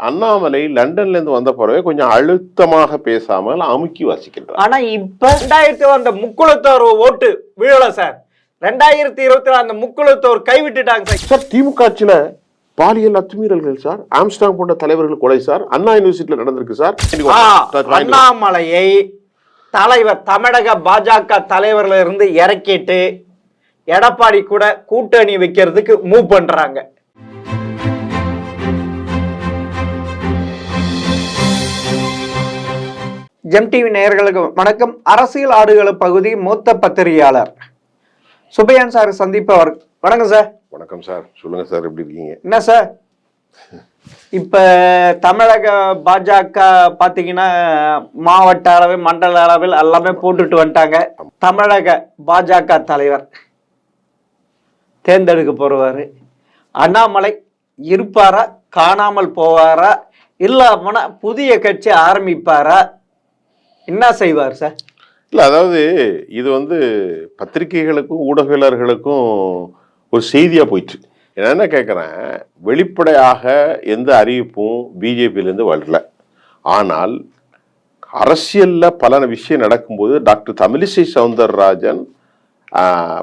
அண்ணாமலை லண்டன்ல இருந்து வந்த பிறகு கொஞ்சம் அழுத்தமாக பேசாமல் அமுக்கி வாசிக்கின்றார். ஆனா இப்ப 2000 அந்த முக்குளத்தோர் ஓட்டு விழல சார். 2024 அந்த முக்குளத்தோர் கைவிட்டுட்டாங்க சார். திமுக ஆட்சியில பாலியல் அத்துமீறல்கள் சார், ஆம்ஸ்டாங் போன்ற தலைவர்கள் கொலை சார், அண்ணா யூனிவர்சிட்டியில நடந்திருக்கு சார். அண்ணாமலையை தலைவர் தமிழக பாஜக தலைவர்ல இருந்து இறக்கிட்டு எடப்பாடி கூட கூட்டணி வைக்கிறதுக்கு மூவ் பண்றாங்க. ஜெம் டிவி நேயர்களுக்கு வணக்கம். அரசியல் ஆடுகள பகுதி மூத்த பத்திரிகையாளர் சுபையான் சார் சந்திப்பவர். வணக்கம் சார். வணக்கம் சார். சொல்லுங்க சார், எப்படி இருக்கீங்க? என்ன சார், இப்ப தமிழக பாஜக பாத்தீங்கன்னா மாவட்ட அளவில் மண்டல அளவில் எல்லாமே போட்டுட்டு வந்துட்டாங்க. தமிழக பாஜக தலைவர் தேர்ந்தெடுக்க போறவாரு. அண்ணாமலை இருப்பாரா, காணாமல் போவாரா, இல்லாமனா புதிய கட்சி ஆரம்பிப்பாரா, என்ன செய்வார் சார்? இல்லை, அதாவது இது பத்திரிகைகளுக்கும் ஊடகவியலாளர்களுக்கும் ஒரு செய்தியாக போயிட்டு. நான் என்ன கேட்குறேன், வெளிப்படையாக எந்த அறிவிப்பும் பிஜேபியிலேருந்து வரல. ஆனால் அரசியலில் பல விஷயம் நடக்கும்போது டாக்டர் தமிழிசை சவுந்தரராஜன்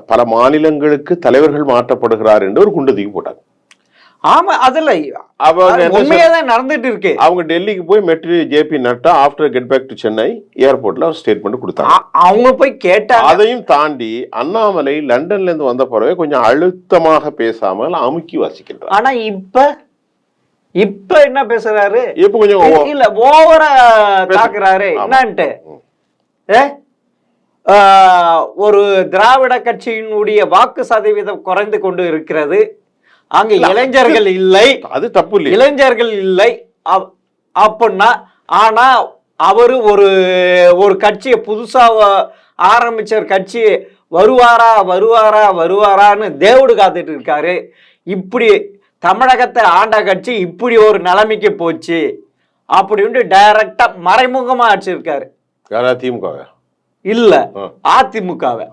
பல மாநிலங்களுக்கு தலைவர்கள் மாற்றப்படுகிறார் என்று ஒரு குண்டு தூக்கி போட்டாங்க. ஆமா, அதுல உண்மையாதான் நடந்துட்டு இருக்கு. அவங்க டெல்லிக்கு போய் மெட்ரி JP Nadda after get back to Chennai ஏர்போர்ட்ல ஸ்டேட்மெண்ட் கொடுத்தாங்க. அவங்க போய் கேட்டாங்க. அதையும் தாண்டி அண்ணாமலை லண்டன்ல இருந்து வந்த பிறகு கொஞ்சம் அழுத்தமாக பேசாமல் அமுக்கி வாசிக்கின்றார். ஆனா இப்ப என்ன பேசுறாரு? இப்ப கொஞ்சம் இல்ல ஓவரா தாக்குறாரு. என்னன்ட்டு ஒரு திராவிட கட்சியினுடைய வாக்கு சதவீதம் குறைந்து கொண்டு இருக்கிறது. அங்க இளைஞர்கள் இல்லை, அது தப்பு இல்லை, இளைஞர்கள் இல்லை அப்படின்னா. ஆனா அவரு ஒரு கட்சியை புதுசா ஆரம்பிச்ச கட்சி வருவாரான்னு தேவடு காத்துட்டு இருக்காரு. இப்படி தமிழகத்தை ஆண்ட கட்சி இப்படி ஒரு நிலைமைக்கு போச்சு அப்படின்னு டைரக்டா மறைமுகமா அடிச்சிருக்காரு. திமுக இல்ல அதிமுகவை.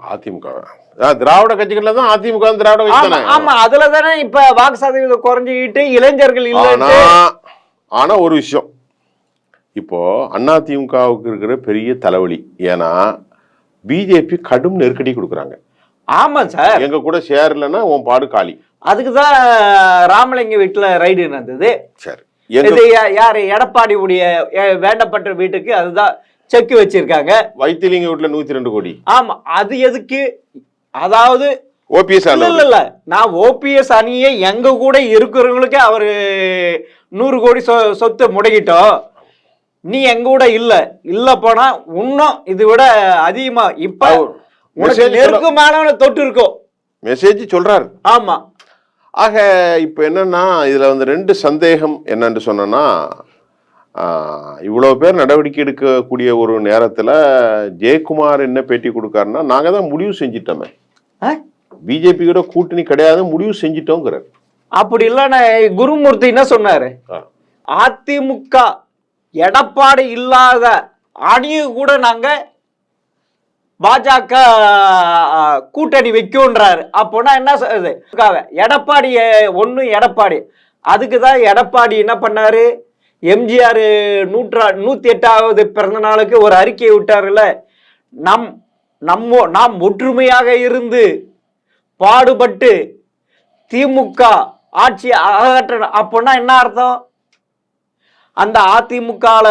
திராவிட கட்சிகள்ல தான் அதிமுக திராவிட கட்சி. ஆமா, அதுல தானே இப்ப வாக்கு சதவீதம் குறைஞ்சிக்கிட்டு இளைஞர்கள் இல்ல. ஆனா ஒரு விஷயம், இப்போ அதிமுகவுக்கு இருக்கிற பெரிய தலைவலி, ஏன்னா பிஜேபி கடும் நெருக்கடி கொடுக்குறாங்க. ஆமா சார், எங்க கூட சேரலன்னா உன் பாடு காலி. அதுக்குதான் ராமலிங்க வீட்டுல ரைடு நடந்தது. சரி, யாரு எடப்பாடி உடைய வேண்டப்பட்ட வீட்டுக்கு அதுதான் செக் வச்சிருக்காங்க. வைத்திலிங்க வீட்டுல 102 கோடி. ஆமா, அது எதுக்கு? அதாவது ஓபிஎஸ் இல்ல, நான் ஓபிஎஸ் அணியே எங்க கூட இருக்கிறவங்களுக்கு அவரு 100 கோடி சொத்து முடங்கிட்டோம். நீ எங்க கூட இல்ல போனா இன்னும் இது விட அதிகமா இப்ப நெருக்கமான தொட்டு இருக்கும் மெசேஜ் சொல்றாரு. ஆமா. ஆக இப்ப என்னன்னா, இதுல 2 சந்தேகம் என்னன்னு சொன்னா, இவ்வளவு பேர் நடவடிக்கை எடுக்கக்கூடிய ஒரு நேரத்துல ஜெயக்குமார் என்ன பேட்டி கொடுக்காருன்னா, நாங்க தான் முடிவு செஞ்சிட்டோமே, பிஜேபி கூட கூட்டணி கிடையாது, முடிவு செஞ்சிட்டோங்கிறார். அப்படி இல்லைன்னா குருமூர்த்தி என்ன சொன்னாரு, அதிமுக எடப்பாடி இல்லாத அணியை கூட நாங்க பாஜக கூட்டணி வைக்கும்ன்றாரு. அப்போனா என்ன சொல்றது, எடப்பாடி எடப்பாடி அதுக்குதான் எடப்பாடி என்ன பண்ணாரு, எம்ஜிஆர் 108வது பிறந்த நாளுக்கு ஒரு அறிக்கையை விட்டாருல்ல, நாம் ஒற்றுமையாக இருந்து பாடுபட்டு திமுக ஆட்சி அகற்ற. அப்போனா என்ன அர்த்தம், அந்த அதிமுகல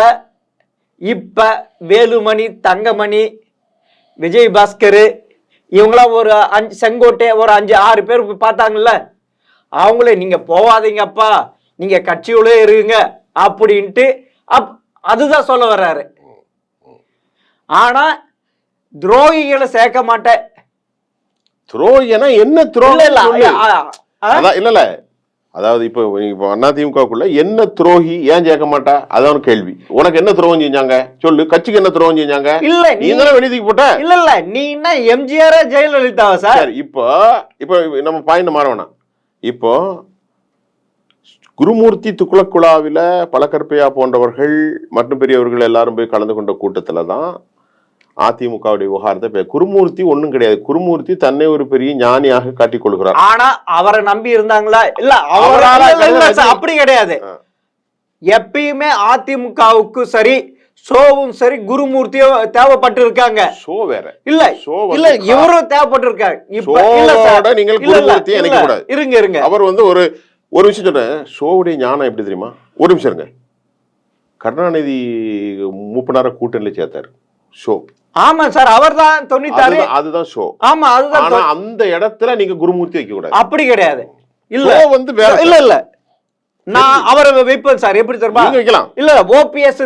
இப்ப வேலுமணி, தங்கமணி, விஜயபாஸ்கர் இவங்களாம் ஒரு 5 செங்கோட்டை ஒரு 5-6 பேர் பார்த்தாங்கல்ல, அவங்களே நீங்க போவாதீங்கப்பா, நீங்க கட்சியோட இருங்க அப்படின்ட்டு அதுதான் சொல்ல வர்றாரு. ஆனா துரோகிகளை சேர்க்க மாட்டேன். துரோகினா என்ன துரோகம்? இல்ல, அதாவது இப்போ அதிமுகக்குள்ள என்ன துரோகி ஏன் சேர்க்க மாட்டா, அதான் கேள்வி. உனக்கு என்ன துரோகம் செஞ்சாங்க சொல்லு, கட்சிக்கு என்ன துரோகம் செஞ்சாங்க? இல்ல, நீ தானே வெளியதுக்கு போட்ட. இல்ல நீ என்ன எம்ஜிஆர் ஜெயலலிதாவா சார்? இப்போ நம்ம பாயிண்ட் மாறவேணாம். இப்போ குருமூர்த்தி துக்குளக்குழாவில பழக்கற்பையா போன்றவர்கள் மற்றும் பெரியவர்கள் எல்லாரும் போய் கலந்து கொண்ட கூட்டத்துல தான் அதிமுகவுடைய விவகாரத்தை. குருமூர்த்தி ஒண்ணும் கிடையாது. குருமூர்த்தி தன்னை ஒரு பெரிய ஞானியாக காட்டிக் கொள்கிறார். ஆனா அவரை நம்பி இருந்தாங்களா? இல்ல, அப்படி கிடையாது. எப்பயுமே அதிமுகவுக்கு சரி சோவும் சரி குருமூர்த்தியும் தேவைப்பட்டு இருக்காங்க. ஷோ வேற இல்ல இல்ல இவரும் தேவைப்பட்டு இருக்காங்க. இப்ப இல்ல சார், நீங்கள் குருமூர்த்தியை நினைக்க கூடாது. இருங்க அவர் வந்து ஒரு விஷயம் சொல்றேன். ஷோவுடைய ஞானம் எப்படி தெரியுமா? ஒரு நிமிஷம் இருங்க. கருணாநிதி மூப்பனார கூட்டணியில சேர்த்தாரு. ஷோ. ஆமா சார், அவர் தான் 96. அதுதான் ஷோ. ஆமா, அதுதான். ஆனா அந்த இடத்துல நீங்க குருமூர்த்தி வைக்க கூடாது. அப்படி கிடையாது. இல்ல வந்து வேற. இல்ல நான் அவரை வைப்பேன் சார். எப்படி தெரியுமா? வைக்கலாம். இல்ல ஓபிஎஸ்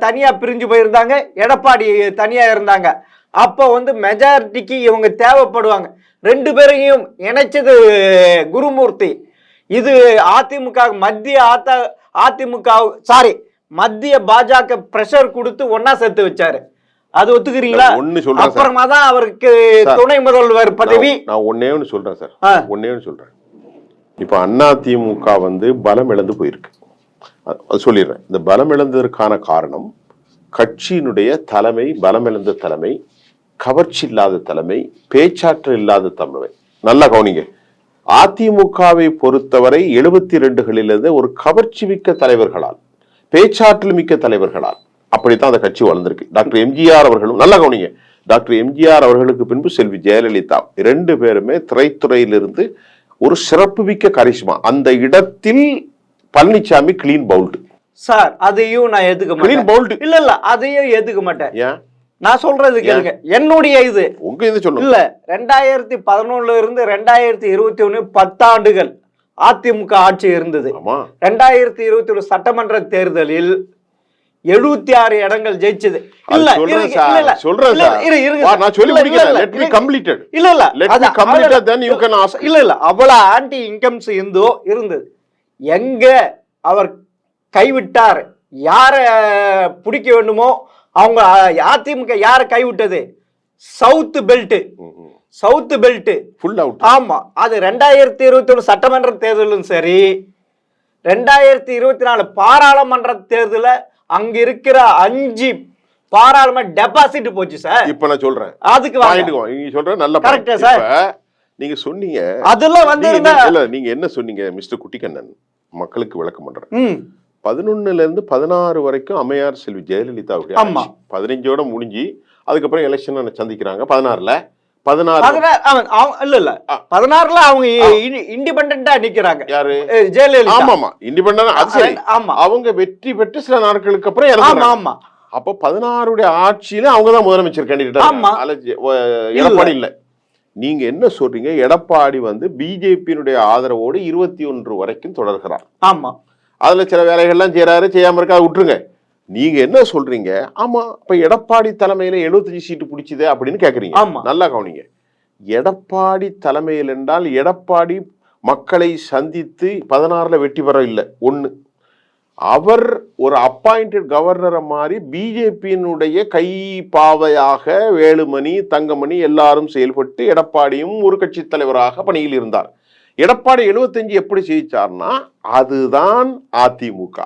தனியா பிரிஞ்சு போயிருந்தாங்க, எடப்பாடி தனியா இருந்தாங்க. அப்ப வந்து மெஜாரிட்டிக்கு இவங்க தேவைப்படுவாங்க. ரெண்டு பேரையும் இணைச்சது குருமூர்த்தி. இது அதிமுக மத்திய பாஜக பிரஷர் கொடுத்து ஒன்னா சேர்த்து வச்சாரு. அது ஒத்துக்கிறீங்களா? அப்புறமா தான் அவருக்கு துணை முதல்வர் பதவி. நான் ஒன்னே ஒன்னு சொல்றேன் சார், ஒன்னே ஒன்னு சொல்றேன். இப்ப அதிமுக வந்து பலம் இழந்து போயிருக்கு. அது சொல்லிடுறேன். இந்த பலம் இழந்ததற்கான காரணம் கட்சியினுடைய தலைமை, பலம் இழந்த தலைமை, கவர்ச்சி இல்லாத தலைமை, பேச்சாற்றல் இல்லாத தலைமை. நல்லா கவனிங்க. அதிமுகவை பொறுத்தவரை 72களிலிருந்து ஒரு கவர்ச்சி மிக்க தலைவர்களால், பேச்சாற்றல் மிக்க தலைவர்களால் அப்படித்தான் அந்த கட்சி வளர்ந்திருக்கு. டாக்டர் எம்ஜிஆர் அவர்களும், நல்லா கவனிங்க, டாக்டர் எம்ஜிஆர் அவர்களுக்கு பின்பு செல்வி ஜெயலலிதா 2 பேருமே திரைத்துறையிலிருந்து ஒரு சிறப்பு மிக்க கரிஷ்மா. அந்த இடத்தில் பழனிசாமி கிளீன் பவுல்டு சார். அதையும் நான் ஏத்துக்க மாட்டேன். இல்ல அதையும் ஏத்துக்க மாட்டேன். ஏன்? நான் சொல்றது கேளுங்க. என்னுடைய இது உங்க இது சொல்லுங்க. இல்ல 2011 இருந்து 2021 10 ஆண்டுகள் அதிமுக ஆட்சி இருந்தது. 2021 சட்டமன்ற தேர்தலில் 76 இடங்கள் ஜெயிச்சது. இல்ல அவ்வளவு ஆன்டி இன்கம்ஸ் இருந்தது. எங்க அவர் கைவிட்டார், யார பிடிக்க வேண்டுமோ அவங்க அதிமுக யார கைவிட்டது? South belt full out. ஆமா, அது 2021 சட்டமன்ற தேர்தலும் சரி, 2024 பாராளுமன்ற தேர்தல அங்க இருக்கிற 5 பாராளுமன்ற டெபாசிட் போச்சு சார். இப்ப நான் சொல்றேன், அதுக்கு நீங்க சொல்ற நல்ல கரெக்ட்டா சார்? நீங்க சொன்னீங்க அதெல்லாம் வந்து இல்ல, நீங்க என்ன சொன்னீங்க மிஸ்டர் குட்டிக்கண்ணன்? மக்களுக்கு விளக்கம் பண்றேன். 11ல இருந்து 16 வரைக்கும் அம்மையார் செல்வி ஜெயலலிதாவுடைய 15ஓட முடிஞ்சு அதுக்கப்புறம் எலெக்ஷன் சந்திக்கிறாங்க. 16ல அவங்க இண்டிபெண்டன்டா நிக்கிறாங்க. யாரு? ஜெயலலிதா. ஆமா, இண்டிபெண்டன்ட். அது சரி. அவங்க வெற்றி பெற்று சில நாட்களுக்கு அப்புறம் இறந்தாங்க. ஆமா. அப்போ 16 ஆட்சியில அவங்க தான் முதலமைச்சர் கேண்டிடேட். எடப்பாடி இல்ல. நீங்க என்ன சொல்றீங்க? எடப்பாடி வந்து பிஜேபியினுடைய ஆதரவோடு 21 வரைக்கும் தொடர்கிறார். ஆமா. அதுல சில வேலைகள்லாம் செய்யறாரு, செய்யாம இருக்கா, விட்டுருங்க. நீங்க என்ன சொல்றீங்க? ஆமா, இப்ப எடப்பாடி தலைமையில 75 சீட்டு பிடிச்சது அப்படின்னு கேக்குறீங்க. நல்லா கவனிங்க. எடப்பாடி தலைமையில் என்றால் எடப்பாடி மக்களை சந்தித்து 16ல வெற்றி பெற இல்லை. ஒண்ணு, அவர் ஒரு அப்பாயிண்டட் கவர்னரை மாதிரி பிஜேபியினுடைய கை பாவையாக வேலுமணி, தங்கமணி எல்லாரும் செயல்பட்டு எடப்பாடியும் ஒரு கட்சி தலைவராக பணியில் இருந்தார். எடப்பாடி 75 எப்படி ஜெயிச்சார்னா அதுதான் அதிமுக,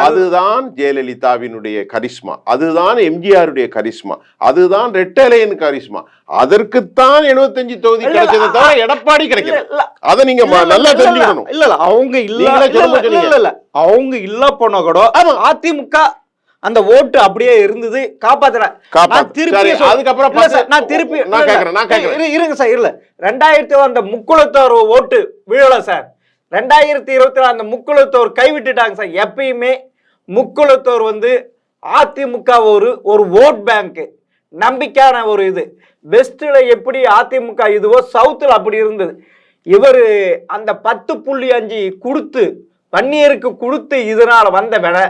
அதுதான் ஜெயலலிதாவினுடைய கரிஷ்மா, அதுதான் எம்ஜிஆருடைய கரிஷ்மா, அதுதான் ரெட்டலையின் கரிஷ்மா. அதற்குத்தான் 75 தொகுதி கிடைச்சதை தவிர எடப்பாடி கிடைக்கல. அதை நீங்க நல்லா தெரிஞ்சுக்கணும். இல்ல அவங்க இல்ல அவங்க இல்ல போன கூட அதிமுக அந்த ஓட்டு அப்படியே இருந்தது, காப்பாத்துறேன். இருங்க சார், இல்ல 2000 அந்த முக்குளத்தோர் ஓட்டு விழல சார். 2020 அந்த முக்குளத்தோர் கைவிட்டுட்டாங்க சார். எப்பயுமே முக்குளத்தோர் வந்து அதிமுக ஒரு ஓட் பேங்க், நம்பிக்கையான ஒரு இது. வெஸ்ட்ல எப்படி அதிமுக இதுவோ சவுத்துல அப்படி இருந்தது. இவரு அந்த 10.5 கொடுத்து வன்னியருக்கு கொடுத்து இதனால வந்த விட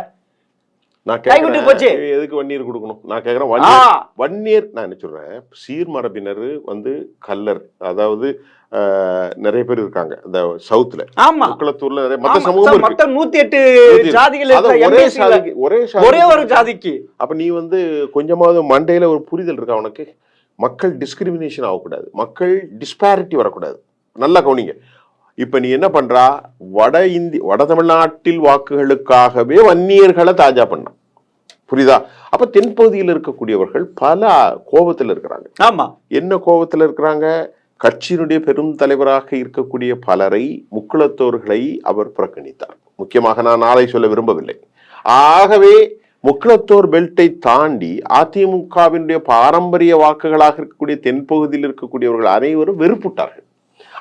எதுக்கு வன்னியர் கொடுக்கணும்? நான் கேக்குறேன், வன்னியர் நான் என்ன சொல்றேன், சீர்மரபினர் வந்து கல்லர், அதாவது நிறைய பேர் இருக்காங்க இந்த சவுத்துல. குளத்தூர்ல மத்த சமூகம் இருக்கு. 108 ஜாதிகள் ஒரே ஒரு ஜாதிக்கு. அப்ப நீ வந்து கொஞ்சமாவது மண்டையில ஒரு புரிதல் இருக்கா உனக்கு? மக்கள் டிஸ்கிரிமினேஷன் ஆகக்கூடாது, மக்கள் டிஸ்பாரிட்டி வரக்கூடாது. நல்லா கவனிங்க. இப்ப நீ என்ன பண்றா, வட தமிழ்நாட்டில் வாக்குகளுக்காகவே வன்னியர்களை தாஜா பண்ண, புரியுதா? அப்ப தென்பகுதியில் இருக்கக்கூடியவர்கள் பல கோபத்தில் இருக்கிறாங்க. ஆமா, என்ன கோபத்தில் இருக்கிறாங்க? கட்சியினுடைய பெரும் தலைவராக இருக்கக்கூடிய பலரை, முக்குளத்தோர்களை அவர் புறக்கணித்தார். முக்கியமாக நான் நாளை சொல்ல விரும்பவில்லை. ஆகவே முக்குளத்தோர் பெல்ட்டை தாண்டி அதிமுகவினுடைய பாரம்பரிய வாக்குகளாக இருக்கக்கூடிய தென்பகுதியில் இருக்கக்கூடியவர்கள் அனைவரும் வெறுப்புட்டார்கள்.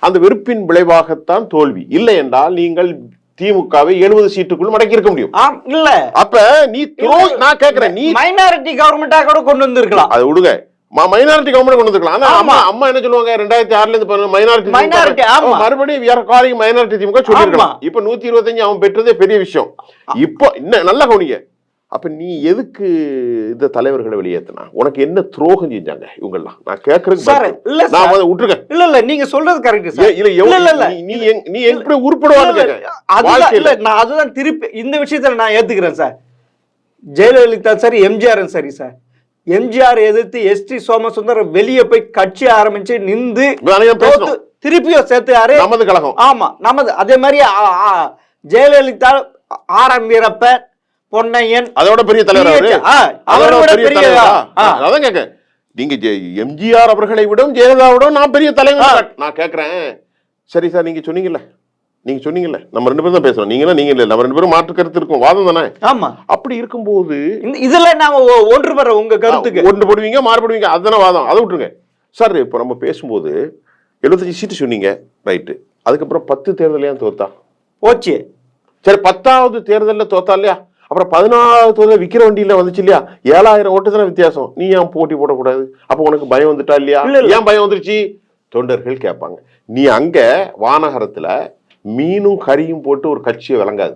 அந்த வெறுப்பின் விளைவாகத்தான் தோல்வி. இல்லை என்றால் நீங்கள் திமுகவை 70 சீட்டுக்குள் மடக்கி இருக்க முடியும். இல்ல அப்ப நீ நான் கேட்கிறேன், நீ மைனாரிட்டி கவர்மெண்டா கூட கொண்டு வந்திருக்கலாம். அது விடுங்க, மைனாரிட்டி கவர்மெண்ட் கொண்டு வந்துக்கலாம். ஆனா அம்மா என்ன சொல்லுவாங்க, 2006ல இருந்து மைனாரிட்டி மறுபடியும் மைனாரிட்டி திமுக சொல்லிருக்கலாம். இப்ப 125 அவன் பெற்றதே பெரிய விஷயம். இப்போ இன்னும் நல்லா கவனிங்க. அப்ப நீ எதுக்கு இந்த தலைவர்களை வெளியேற்றினா? உனக்கு என்ன துரோகம் செஞ்சாங்க இவங்க எல்லாம்? நான் கேக்குறேன், நான் விட்டுருங்க. இல்ல இல்ல, நீங்க சொல்றது கரெக்ட் சார். நீ எப்படி உருப்படுவாங்க? நான் அதுதான் திருப்பி இந்த விஷயத்துல நான் ஏத்துக்கிறேன் சார். ஜெயலலிதா சரி, எம்ஜிஆர் சரி சார். எம்ஜிஆர் எதிர்த்து எஸ்டி சோமசுந்தரம் வெளியே போய் கட்சி ஆரம்பிச்சு நின்று திருப்பியும் சேர்த்து நமது கழகம். ஆமா, நமது. அதே மாதிரி ஜெயலலிதா, ஆர்.எம். வீரப்பன், பொன்னையன், அதோட பெரிய தலைவர் அவரோட பெரிய. அதான் கேட்க, நீங்க எம்ஜிஆர் அவர்களை விடும் ஜெயலலிதாவிடம் நான் பெரிய தலைவர். நான் கேட்கிறேன், சரி சார், நீங்க சொன்னீங்கல்ல நம்ம 2 பேரும் தான் பேசுறோம். நீங்க இல்ல, நம்ம 2 பேரும் மாற்று கருத்து இருக்கும், வாதம் தானே. ஆமா. அப்படி இருக்கும்போது இதுல நாம ஒன்று பெற உங்க கருத்துக்கு ஒன்று போடுவீங்க, மாறுபடுவீங்க, அதுதானே வாதம். அதை விட்டுருங்க சார். இப்ப நம்ம பேசும்போது 75 சீட்டு சொன்னீங்க, ரைட்டு. அதுக்கப்புறம் 10 தேர்தலையா தோத்தா போச்சு. சரி, 10வது தேர்தலில் தோத்தா இல்லையா? அப்புறம் 14வது தேர்தல் விக்கிற வண்டியில வந்துச்சு இல்லையா? 7000 ஓட்டு தானே வித்தியாசம். நீ ஏன் போட்டி போடக்கூடாது? அப்ப உனக்கு பயம் வந்துட்டா இல்லையா? ஏன் பயம் வந்துருச்சு? தொண்டர்கள் கேட்பாங்க. நீ அங்க வானகரத்துல மீனும் கறியும் போட்டு ஒரு கட்சியை விளங்காது.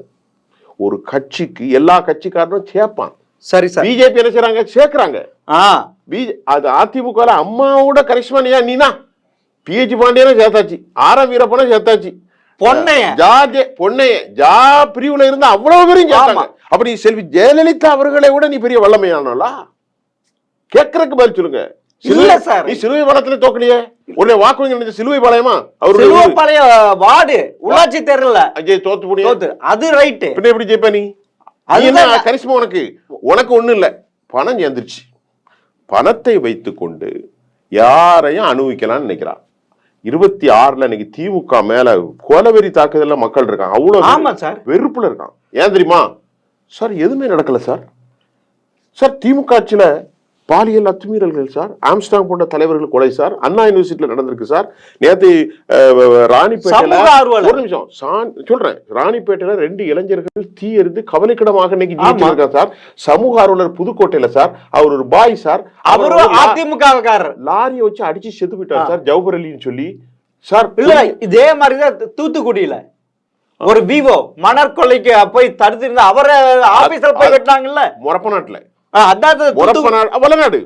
ஒரு கட்சிக்கு எல்லா கட்சிக்காரனும் சேர்ப்பான். சரி சார். பிஜேபி என்ன செய்றாங்க? சேர்க்கிறாங்க. அது அதிமுக அம்மாவோட கரிஷ்மா நீனா பிஹெச் பாண்டியனும் சேர்த்தாச்சு, ஆர்.எம். வீரப்பனும் சேர்த்தாச்சு, பொன்னைய ஜா பிரிவுல இருந்து அவ்வளவு பேரும் சேர்த்தாங்க. அப்படி செல்வி ஜெயலலிதா அவர்களை விட நீ பெரிய வல்லமையானோலா? கேட்கறதுக்கு பதில் சொல்லுங்க. இல்ல சார், நீ சிலுவை பாளையத்துல தோக்கலையே, உன்னை வாக்குவீங்க. சிலுவை பாளையமா? வார்டு உள்ளாட்சி தேர்தல்ல தோத்து போடு. அது ரைட். பின்ன எப்படி ஜெயிப்ப நீ? கரிஷ்மா உனக்கு ஒண்ணு இல்ல, பணம் சேர்ந்துருச்சு. பணத்தை வைத்துக் கொண்டு யாரையும் அனுபவிக்கலாம்னு நினைக்கிறான். 26ல இன்னைக்கு திமுக மேல கொலவெறி தாக்குதல்ல மக்கள் இருக்காங்க. அவ்வளவு வெறுப்புல இருக்கான். ஏன் தெரியுமா சார்? எதுவுமே நடக்கல சார். திமுக ஆட்சியில பாலியல் அத்துமீறல்கள் சார், ஆம்ஸ்டாங் போன்ற தலைவர்கள் கொலை சார், அண்ணா யூனிவர்சிட்டியில நடந்திருக்கு சார். நேத்து ராணிப்பேட்டையில, ஒரு நிமிஷம் சொல்றேன், ராணிப்பேட்டையில 2 இளைஞர்கள் தீ எறிந்து கவலைக்கிடமாக இன்னைக்கு ஜீவிச்சிருக்காங்க சார். சமூக ஆர்வலர் புதுக்கோட்டையில சார், அவர் ஒரு பாய் சார், அதிமுக லாரியை வச்சு அடிச்சு செத்து போயிட்டார் சார், ஜவுஹர் அலின்னு சொல்லி சார். இல்ல, இதே மாதிரிதான் தூத்துக்குடியில ஒரு விவோ மணற் கொள்ளைக்கு போய் தடுத்து அவரை ஆபீஸ்ல போய் வெட்டினாங்கல்ல, மொரப்பநாட்டுல.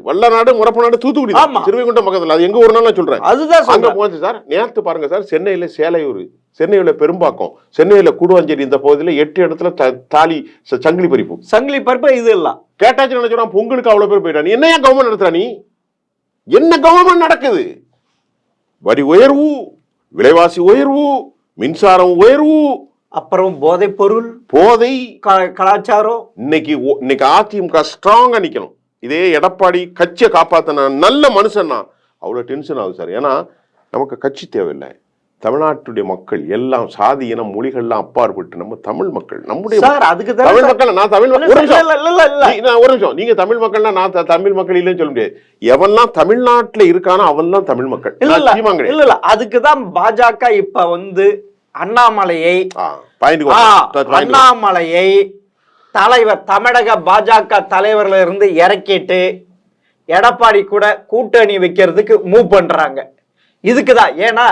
வல்லநாடு முறப்பநாடு தூத்துக்குடி திருவைகுண்டம் பக்கத்துல. அது எங்க ஒரு நாள் சொல்றேன். அதுதான் அங்க போச்சு சார். நேத்து பாருங்க சார், சென்னையில சேலையூர், சென்னையில பெரும்பாக்கம், சென்னையில கூடுவாஞ்சேரி, இந்த பகுதியில 8 இடத்துல தாலி சங்கிலி பறிப்பு இது எல்லாம் கேட்டாச்சு நினைச்சோம். பொங்கலுக்கு அவ்வளவு பேர் போயிட்டான். என்ன ஏன் கவர்மெண்ட் நடத்துறா நீ? என்ன கவர்மெண்ட் நடக்குது? வரி உயர்வு, விலைவாசி உயர்வு, மின்சாரம் உயர்வு, அப்புறம் போதை பொருள், போதை கலாச்சாரம். இன்னைக்கு அதிமுக ஸ்ட்ராங்கா நிக்கணும். இதே எடப்பாடி கட்சியை காப்பாத்தினா நல்ல மனுஷன்னா அவ்வளவு டென்ஷன் ஆகுது சார். ஏன்னா நமக்கு கட்சி தேவையில்லை. தமிழ்நாட்டுடைய மக்கள் எல்லாம் சாதி இனம் மொழிகள்லாம் அப்பாற்பட்டு நம்ம தமிழ் மக்கள், நம்முடைய தமிழ் மக்கள். நான் தமிழ் மக்கள், ஒரு நிமிஷம், நீங்க தமிழ் மக்கள்னா நான் தமிழ் மக்கள் இல்லைன்னு சொல்ல முடியாது. எவன்லாம் தமிழ்நாட்டுல இருக்கானோ அவன் தான் தமிழ் மக்கள். இல்ல, அதுக்குதான் பாஜக இப்ப அண்ணாமலையை தலைவர், தமிழக பாஜக தலைவர்ல இருந்து இறக்கிட்டு எடப்பாடி கூட கூட்டணி வைக்கிறதுக்கு மூவ் பண்றாங்க. இதுக்குதான். ஏன்னா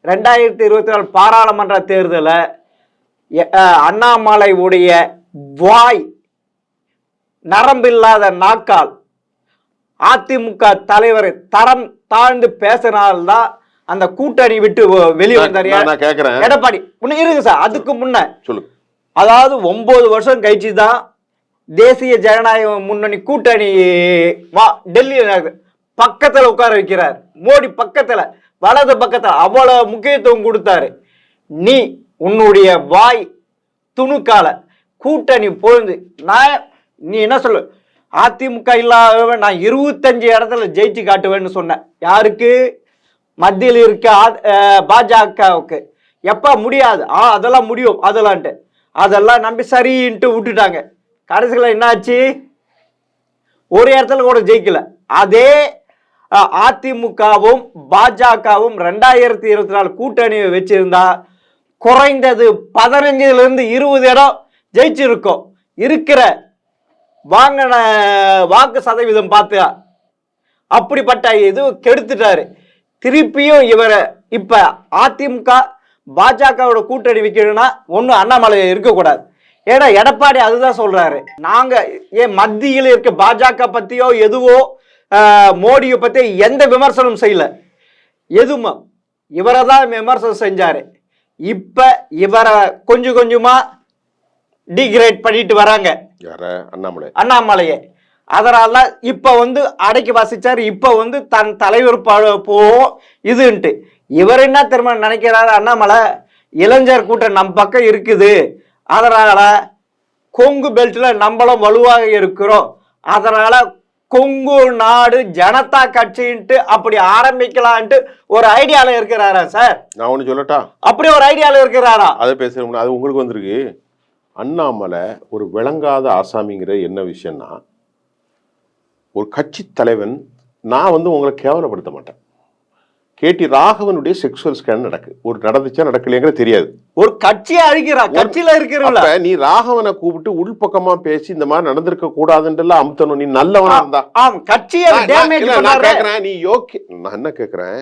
2024 பாராளுமன்ற தேர்தல அண்ணாமலை உடைய வாய் நரம்பில்லாத நாக்கால் அதிமுக தலைவர் தரம் தாழ்ந்து பேசினால்தான் அந்த கூட்டணி விட்டு வெளியே வந்தாரு எடப்பாடி. இருக்கு சார், அதுக்கு முன்ன சொல்லு. அதாவது 9 வருஷம் கழிச்சு தான் தேசிய ஜனநாயக முன்னணி கூட்டணி டெல்லியில பக்கத்துல உட்கார வைக்கிறார். மோடி பக்கத்துல, வலது பக்கத்துல அவ்வளவு முக்கியத்துவம் கொடுத்தாரு. நீ உன்னுடைய வாய் துணுக்கால கூட்டணி போயிருந்து நீ என்ன சொல்லு? அதிமுக இல்லாத நான் 25 இடத்துல ஜெயிச்சு காட்டுவேன்னு சொன்ன. யாருக்கு? மத்தியில் இருக்க பாஜகவுக்கு. எப்ப முடியாது? அதெல்லாம் முடியும் அதெல்லாம்ட்டு. அதெல்லாம் நம்பி சரின்ட்டு விட்டுட்டாங்க. கடைசியில் என்னாச்சு, ஒரு இடத்துல கூட ஜெயிக்கல. அதே அதிமுகவும் பாஜகவும் 2024 கூட்டணியை வச்சிருந்தா குறைந்தது 15 to 20 இடம் ஜெயிச்சிருக்கும். இருக்கிற வாங்கின வாக்கு சதவீதம் பார்த்து அப்படிப்பட்ட இது கெடுத்துட்டாரு. திருப்பியும் இவரை இப்ப அதிமுக பாஜகவோட கூட்டணி வைக்கணும்னா ஒண்ணு அண்ணாமலை இருக்கக்கூடாது. ஏன்னா எடப்பாடி அதுதான் சொல்றாரு, நாங்க ஏன் மத்தியில் இருக்க பாஜக பத்தியோ எதுவோ மோடியை பத்தி எந்த விமர்சனம் செய்யல, எதுவும் இவரை தான் விமர்சனம் செஞ்சாரு. இப்ப இவரை கொஞ்சம் கொஞ்சமா டிகிரேட் பண்ணிட்டு வராங்க அண்ணாமலையை. அதனால இப்ப அடக்கி வாசிச்சாரு. இப்ப தன் தலைவர் இதுன்ட்டு இவர் என்ன திரும்ப நினைக்கிறாரு, அண்ணாமலை இளைஞர் கூட்டம் நம் பக்கம் இருக்குது, அதனால கொங்கு பெல்ட்ல நம்மளும் வலுவாக இருக்கிறோம், அதனால கொங்கு நாடு ஜனதா கட்சின்ட்டு அப்படி ஆரம்பிக்கலான்ட்டு ஒரு ஐடியால இருக்கிறாரா சார்? நான் ஒண்ணு சொல்லட்டா, அப்படி ஒரு ஐடியால இருக்கிறாரா? அதை பேசுறோம். அது உங்களுக்கு வந்திருக்கு. அண்ணாமலை ஒரு விளங்காத ஆசாமிங்கிற என்ன விஷயம்னா, ஒரு கட்சி தலைவன், நான் உங்களை கேவலப்படுத்த மாட்டேன். கேடி ராகவனுடைய செக்ஷுவல் ஸ்கேன் நடந்துச்சா நடக்கலையங்கிற தெரியாது. ஒரு கட்சியை அழிக்கிறான், கட்சியில இருக்கிறவங்க. நீ ராகவனை கூப்பிட்டு உள்பக்கமா பேசி இந்த மாதிரி நடந்திருக்க கூடாதுன்றலாம் அமுத்தணும். நீ நல்லவனா இருந்தா கட்சியை கேட்கிறேன். நீ யோக்கி, நான் என்ன கேட்கிறேன்,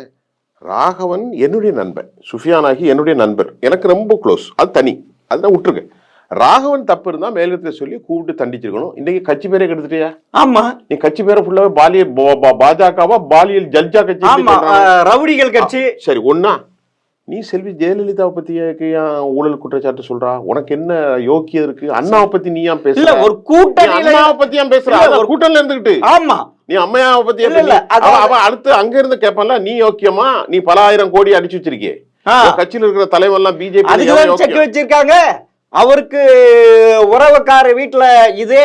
ராகவன் என்னுடைய நண்பன், சுஃபியானாகி என்னுடைய நண்பர், எனக்கு ரொம்ப க்ளோஸ், அது தனி, அதுதான் விட்டுருக்க. ராகவன் தப்பு இருந்தா மேலிடத்துல சொல்லி கூப்பிட்டு தண்டிச்சிருக்கணும். இன்னைக்கு கட்சி பேரே கெடுத்துட்டியா? ஆமா, நீ கட்சி பேரை ஃபுல்லாவே பாஜகவா பாலியல் ஜல்ஜா கட்சி, ரவுடிகள் கட்சி. சரி, ஒன்னா நீ செல்வி ஜெயலலிதாவை பத்தி ஊழல் குற்றச்சாட்டு சொல்றா, உனக்கு என்ன யோக்கியம் இருக்கு? அண்ணாவை பத்தி நீ ஏன் பேசல? ஒரு கூட்டணி அண்ணாவை பத்தி ஏன் பேசுற? ஒரு கூட்டணில இருந்துகிட்டு. ஆமா, நீ அம்மையாவை பத்தி அடுத்து அங்க இருந்து கேட்பான்ல, நீ யோக்கியமா? நீ பல ஆயிரம் கோடி அடிச்சு வச்சிருக்கே, கட்சியில இருக்கிற தலைவர் எல்லாம் பிஜேபி வச்சிருக்காங்க. அவருக்கு உறவுக்கார வீட்டுல இதே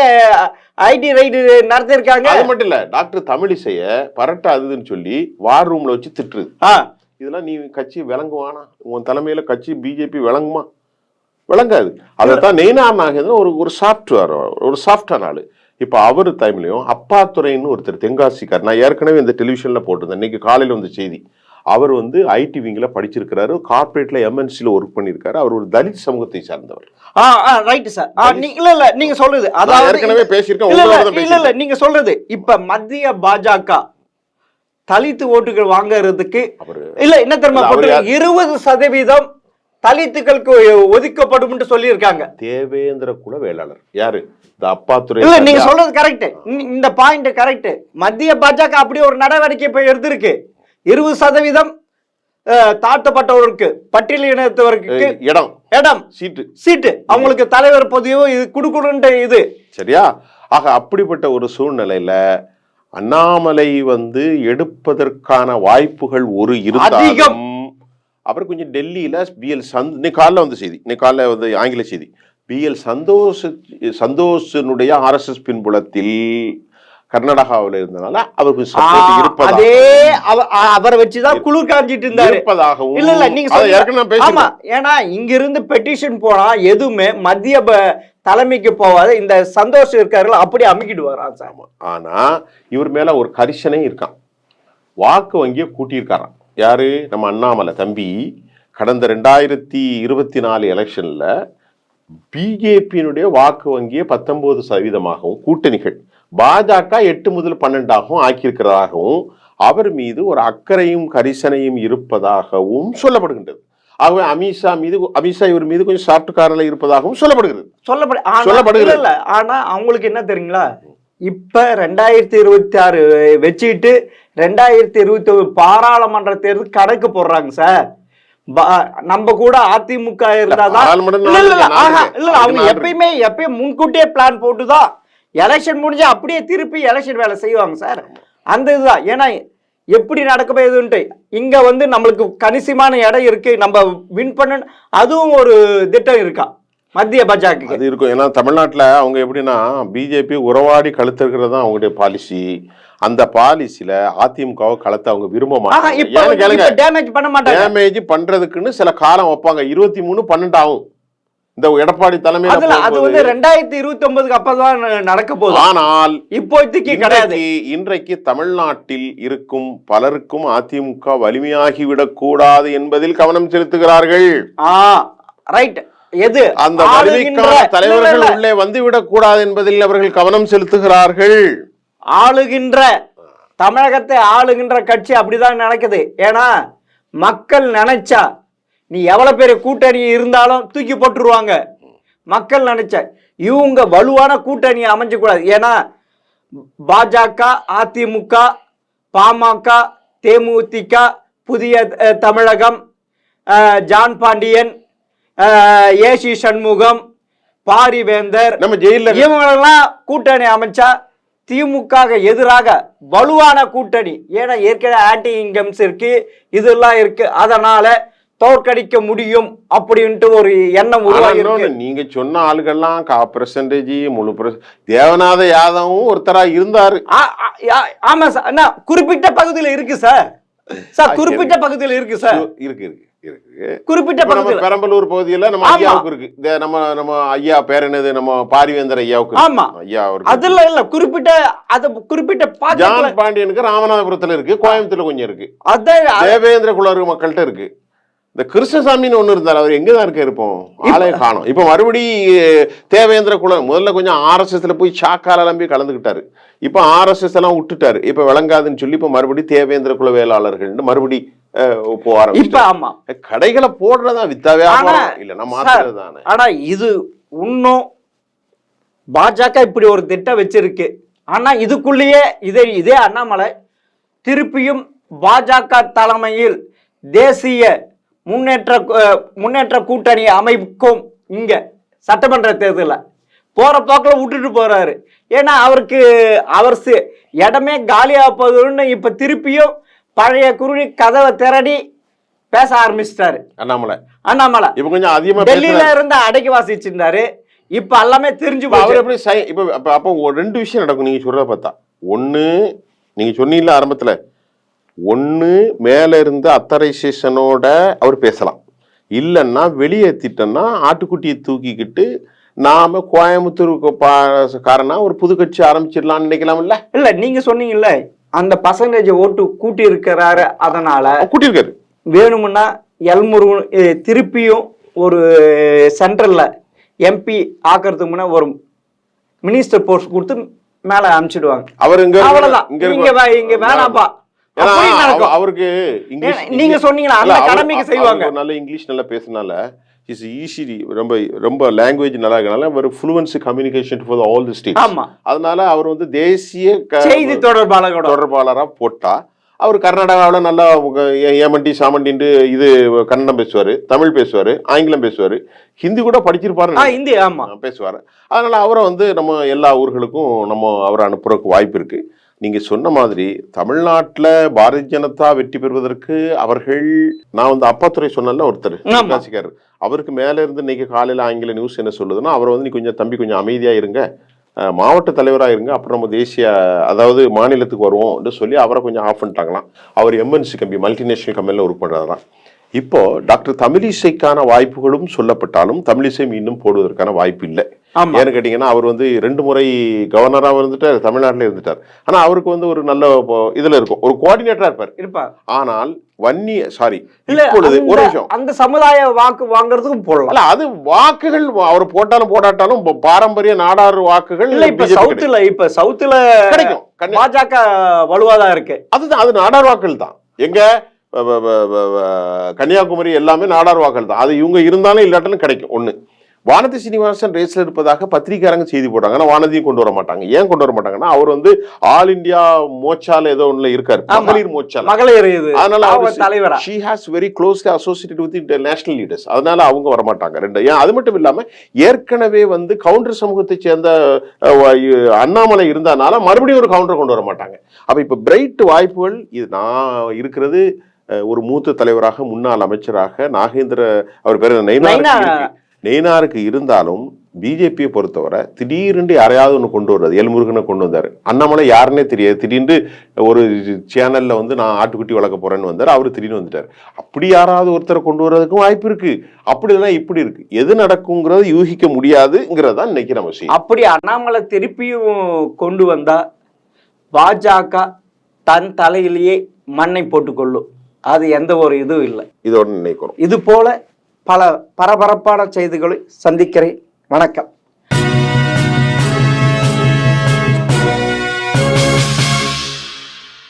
ஐடி ரைடு நடத்திருக்காங்க. அது மட்டும் இல்ல, டாக்டர் தமிழிசைய பரட்ட அதுன்னு சொல்லி வார் ரூம்ல வச்சு திட்டுருது. இதெல்லாம் நீ கட்சி விளங்குவானா? உன் தலைமையில கட்சி பிஜேபி விளங்குமா? விளங்காது. அதைத்தான் நெய்னார் நாகேந்திரன் ஒரு சாஃப்ட்வேர், ஒரு சாஃப்டான ஆளு. இப்ப அவரு டைம்லயும் அப்பாத்துறைன்னு ஒருத்தர் தென்காசிக்கார், நான் ஏற்கனவே இந்த டெலிவிஷன்ல போட்டிருந்தேன், இன்னைக்கு காலையில வந்த செய்தி. அவர் ஐடி விங்ல படிச்சிருக்கிறாரு, கார்பரேட்ல எம்என்சில ஒர்க் பண்ணிருக்காரு. அவர் ஒரு தலித் சமூகத்தை சார்ந்தவர். Right sir. இல்ல நீங்க சொல்றது அதாவது ஏற்கனவே பேசியிருக்கேன். இல்ல நீங்க சொல்றது இப்ப மத்திய பாஜக தலித்து ஓட்டுகள் வாங்கறதுக்கு இல்ல என்ன தெரியுமா, 20% தலித்துக்களுக்கு ஒதுக்கப்படும் சொல்லி இருக்காங்க. தேவேந்திர குல வேளாளர் யாரு? இந்த அப்பாத்துறை. இல்ல நீங்க சொல்றது கரெக்ட், இந்த பாயிண்ட் கரெக்ட். மத்திய பாஜக அப்படி ஒரு நடவடிக்கை இப்ப எடுத்திருக்கு. 20% தாழ்த்தப்பட்டவருக்கு, பட்டியலினத்தவருக்கு இடம் சீட்டு அவங்களுக்கு தலைவர் பதவியோ இது கொடுக்கணும். இது சரியா? ஆக அப்படிப்பட்ட ஒரு சூழ்நிலையில அண்ணாமலை எடுப்பதற்கான வாய்ப்புகள் ஒரு அதிகம். அப்புறம் கொஞ்சம் டெல்லியில பிஎல் இன்னைக்கு காலைல செய்தி, இன்னைக்கு காலைல ஆங்கில செய்தி, பிஎல் சந்தோஷனுடைய RSS பின்புலத்தில் கர்நாடகாவில் இருந்தனால அவருக்கு அதே அவரை வச்சுதான் குளிர் காஞ்சிட்டு இருந்தாரு. இல்ல நீங்க ஏன்னா இங்க இருந்து பெட்டிஷன் போனா எதுவுமே மத்திய தலைமைக்கு போவாது. இந்த சந்தோஷம் இருக்காரு அப்படி அமைக்கிடுவாராம் சார். ஆனா இவர் மேல ஒரு கரிசனை இருக்கான். வாக்கு வங்கியை கூட்டியிருக்காராம். யாரு? நம்ம அண்ணாமலை தம்பி. கடந்த 2024 எலெக்ஷன்ல பிஜேபியினுடைய வாக்கு வங்கியை 19% கூட்டணிகள், பாஜக 8 முதல் 12 ஆக்கியிருக்கிறதாகவும் அவர் மீது ஒரு அக்கறையும் கரிசனையும் இருப்பதாகவும் சொல்லப்படுகின்றது. ஆகவே அமித்ஷா இவர் மீது கொஞ்சம் சாஃப்ட் கார்னர்ல இருப்பதாகவும் சொல்லப்படுகிறது. ஆனா அவங்களுக்கு என்ன தெரியுங்களா, இப்ப 2026 வச்சுட்டு 2021 பாராளுமன்ற தேர்தல் கணக்கு போடுறாங்க சார். நம்ம கூட அதிமுக இருந்தாதான் அவங்க எப்பயும் முன்கூட்டியே பிளான் போட்டுதான் எலெக்ஷன் முடிஞ்சு அப்படியே திருப்பி எலெக்ஷன் வேலை செய்வாங்க சார். அந்த இதுதான். ஏன்னா எப்படி நடக்க போகுதுன்ட்டு இங்க நம்மளுக்கு கணிசமான இடம் இருக்கு, நம்ம வின் பண்ண, அதுவும் ஒரு திட்டம் இருக்கா மத்திய பாஜக. அது இருக்கும். ஏன்னா தமிழ்நாட்டுல அவங்க எப்படின்னா பிஜேபி உறவாடி கழுத்துக்கிறது தான் அவங்களுடைய பாலிசி. அந்த பாலிசியில அதிமுகவை கலத்த அவங்க விரும்ப மாட்டாங்க. டேமேஜ் பண்ண மாட்டாங்க. டேமேஜ் பண்றதுக்குன்னு சில காலம் வைப்பாங்க. 23/12 ஆகும். இந்த எடப்பாடி அது தலைமையில வந்து 2029க்கு அப்பதான் நடக்க போகுது. ஆனால் இப்போதைக்கு கிடையாது. இன்றைக்கு தமிழ்நாட்டில் இருக்கும் பலருக்கும் அதிமுக வலிமையாகிவிடக் கூடாது என்பதில் கவனம் செலுத்துகிறார்கள். ரைட். எது அந்த வலிமைக்கான தலைவர்கள் உள்ளே வந்துவிடக் கூடாது என்பதில் அவர்கள் கவனம் செலுத்துகிறார்கள். ஆளுகின்ற தமிழகத்தை ஆளுகின்ற கட்சி அப்படிதான் நடக்குது. ஏன்னா மக்கள் நினைச்சா நீ எவ்வளவு பெரிய கூட்டணி இருந்தாலும் தூக்கி போட்டுருவாங்க. மக்கள் நினைச்ச இவங்க வலுவான கூட்டணி அமைஞ்ச கூடாது. ஏன்னா பாஜக, அதிமுக, பாமக, தேமுதிக, புதிய தமிழகம், ஜான் பாண்டியன், ஏசி சண்முகம், பாரிவேந்தர், நம்ம ஜெயில இவங்களெல்லாம் கூட்டணி அமைச்சா திமுக எதிராக வலுவான கூட்டணி. ஏன்னா ஏற்கனவே ஆன்டி இன்கம்ஸ் இருக்கு, இதெல்லாம் இருக்கு. அதனால தோற்கடிக்க முடியும் அப்படின்ட்டு ஒரு எண்ணம் உருவாகி. நீங்க சொன்ன ஆளுகள்லாம் முழு தேவநாத யாதவும் ஒருத்தரா இருந்தாரு. ஆமா சார். என்ன குறிப்பிட்ட பகுதியில் இருக்கு சார். குறிப்பிட்ட பகுதியில் இருக்கு சார். இருக்கு குறிப்பிட்ட பகுதியில் பெரம்பலூர் பகுதியில நம்ம ஐயாவுக்கு இருக்கு. நம்ம ஐயா பேர் என்னது, நம்ம பாரிவேந்தர் ஐயாவுக்கு. ஆமா ஐயா அதுல இல்ல குறிப்பிட்ட ஜான் பாண்டியனுக்கு ராமநாதபுரத்துல இருக்கு, கோயம்புத்தூர்ல கொஞ்சம் இருக்கு, தேவேந்திர குலர் மக்கள்கிட்ட இருக்கு. இந்த கிருஷ்ணசாமின்னு ஒண்ணு இருந்தார், அவர் எங்கதான் இருக்க இருப்போம், ஆலய காணும். இப்ப மறுபடி தேவேந்திர குலம் முதல்ல கொஞ்சம் ஆர்எஸ்எஸ்ல போய் சாக்கால எல்லாம் போய் கலந்துக்கிட்டாரு. இப்ப ஆர்எஸ்எஸ் எல்லாம் விட்டுட்டாரு. இப்ப விளங்காதுன்னு சொல்லி இப்ப மறுபடி தேவேந்திர குல வேளாளர்கள் மறுபடி கடைகளை போடுறதா வித்தாவே இல்லைன்னா மாத்துறதுதானே. ஆனா இது இன்னும் பாஜக இப்படி ஒரு திட்டம் வச்சிருக்கு. ஆனா இதுக்குள்ளேயே இதே அண்ணாமலை திருப்பியும் பாஜக தலைமையில் தேசிய முன்னேற்ற கூட்டணி அமைக்கும் இங்க சட்டமன்ற தேர்தலில் போற போக்கில் விட்டுட்டு போறாரு. ஏன்னா அவர் இடமே காலியாக போகுதுன்னு இப்ப திருப்பியும் பழைய குருடி கதவை திரடி பேச ஆரம்பிச்சிட்டாரு அண்ணாமலை. இப்ப கொஞ்சம் அதிகமா டெல்லியில இருந்து அடக்கி வாசிச்சிருந்தாரு. இப்ப எல்லாமே தெரிஞ்சு அப்போ ரெண்டு விஷயம் நடக்கும். நீங்க சொல்ற பார்த்தா ஒண்ணு நீங்க சொன்னீங்கல்ல ஆரம்பத்துல, ஒன்று மேலே இருந்து அத்தரைசேஷனோட அவர் பேசலாம், இல்லைன்னா வெளியேற்றிட்டோன்னா ஆட்டுக்குட்டியை தூக்கிக்கிட்டு நாம கோயம்புத்தூருக்கு காரணா ஒரு புது கட்சி ஆரம்பிச்சிடலாம்னு நினைக்கலாம்ல. இல்ல நீங்க சொன்னீங்கல்ல அந்த பர்சன்டேஜ் ஓட்டு கூட்டி இருக்கிறாரு, அதனால கூட்டியிருக்காரு. வேணும்னா எல்முருகன் திருப்பியும் ஒரு சென்ட்ரல்ல எம்பி ஆக்கிறதுக்கு முன்ன ஒரு மினிஸ்டர் போஸ்ட் கொடுத்து மேல அனுப்பிச்சிடுவாங்க. அவர் அவ்வளவுதான். இங்க வேணாப்பா அவருக்கு நீங்க சொன்னீங்களா அந்த கடமைக்கு செய்வாங்க. நல்ல இங்கிலீஷ் நல்லா பேசினால இஸ் ஈஸி, ரொம்ப ரொம்ப லாங்குவேஜ் நல்லா இருக்கனால ஒரு fluency communication for all the states. ஆமா, அதனால அவர் வந்து தேசிய செய்தி தொடர்பாளரா போட்டா அவர் கர்நாடகாவில் நல்லா ஏமண்டி சாமண்டின்ட்டு இது கன்னடம் பேசுவாரு, தமிழ் பேசுவாரு, ஆங்கிலம் பேசுவாரு, ஹிந்தி கூட படிச்சிருப்பாரு, ஹிந்தி ஆமா பேசுவாரு. அதனால அவரை வந்து நம்ம எல்லா ஊர்களுக்கும் நம்ம அவரை அனுப்புறதுக்கு வாய்ப்பு இருக்கு. நீங்க சொன்ன மாதிரி தமிழ்நாட்டில் பாரதிய ஜனதா வெற்றி பெறுவதற்கு அவர்கள், நான் வந்து அப்பாத்துறை சொன்னல ஒருத்தர் ராசிக்காரர், அவருக்கு மேல இருந்து இன்னைக்கு காலையில ஆங்கில நியூஸ் என்ன சொல்லுதுன்னா, அவரை வந்து நீ கொஞ்சம் தம்பி கொஞ்சம் அமைதியா இருங்க, மாவட்ட தலைவராக இருங்க, அப்புறம் நம்ம தேசிய அதாவது மாநிலத்துக்கு வருவோம்னு சொல்லி அவரை கொஞ்சம் ஆஃப் பண்ணிட்டாங்களாம். அவர் எம்என்சி கம்பெனி மல்டிநேஷனல் கம்பெனியில் ஒர்க் பண்ணுறாராம். இப்போ டாக்டர் தமிழிசைக்கான வாய்ப்புகளும் சொல்லப்பட்டாலும் தமிழிசை மீண்டும் போடுவதற்கான வாய்ப்பு இல்லை. ஏன்னு கேட்டீங்கன்னா அவர் வந்து 2 முறை கவர்னராக இருந்துட்டார், தமிழ்நாட்டில் இருந்துட்டார். ஆனா அவருக்கு வந்து ஒரு நல்ல இதுல இருக்கும், ஒரு கோஆர்டினேட்டரா இருப்பார். ஆனால் இப்பொழுது ஒரு விஷயம், அந்த சமுதாய வாக்கு வாங்குறதுக்கும் போடலாம். அது வாக்குகள் அவர் போட்டாலும் போடாட்டாலும் பாரம்பரிய நாடாறு வாக்குகள் இப்ப சவுத்துல கிடைக்கும். பாஜக வலுவாதான் இருக்கு. அதுதான், அது நாடார் வாக்குகள் தான். எங்க கன்னியாகுமரி எல்லாமே நாடார் வாக்குகள் தான். அது இவங்க இருந்தாலும் இல்லாட்டாலும் கிடைக்கும். ஒண்ணு, வானதி சீனிவாசன் ரேஸ்ல இருப்பதாக பத்திரிகையாரங்க செய்தி போட்டாங்க. ஆனா வானதியும் கொண்டு வர மாட்டாங்க. ஏன் கொண்டு வர மாட்டாங்கன்னா அவர் வந்து ஆல் இந்தியா மோர்ச்சால ஏதோ ஒண்ணுல இருக்காரு, மகளிர் மோர்ச்சால, மகளிர். அதனால தலைவர் she has very closely associated with the national leaders. அதனால அவங்க வர மாட்டாங்க. ரெண்டு, ஏன் அது மட்டும் இல்லாம ஏற்கனவே வந்து கவுண்டர் சமூகத்தை சேர்ந்த அண்ணாமலை இருந்தனால மறுபடியும் ஒரு கவுண்டர் கொண்டு வர மாட்டாங்க. அப்ப இப்ப பிரைட் வாய்ப்புகள் இது நான் இருக்கிறது. ஒரு மூத்த தலைவராக முன்னாள் அமைச்சராக நாகேந்திர அவர் பேர் நெய்னாருக்கு இருந்தாலும் பிஜேபியை பொறுத்தவரை திடீர்னு யாரையாவது ஒன்று கொண்டு வர்றது. எல்முருகனை கொண்டு வந்தார். அண்ணாமலை யாருன்னே தெரியாது. திடீர்னு ஒரு சேனல்ல வந்து நான் ஆட்டுக்குட்டி வளர்க்க போறேன்னு வந்தார். அவரு திடீர்னு வந்துட்டார். அப்படி யாராவது ஒருத்தரை கொண்டு வர்றதுக்கும் வாய்ப்பு இருக்கு. அப்படி இல்லைன்னா இப்படி இருக்கு. எது நடக்குங்கிறது யூகிக்க முடியாதுங்கிறது தான் இன்னைக்கு நம்ம செய்யும். அப்படி அண்ணாமலை திருப்பியும் கொண்டு வந்தா பாஜக தன் தலையிலேயே மண்ணை போட்டுக்கொள்ளும். அது எந்த ஒரு இதுவும் இல்லை. இதோட நினைக்கிறோம். இது போல பல பரபரப்பான செய்திகளை சந்திக்கிறேன். வணக்கம்.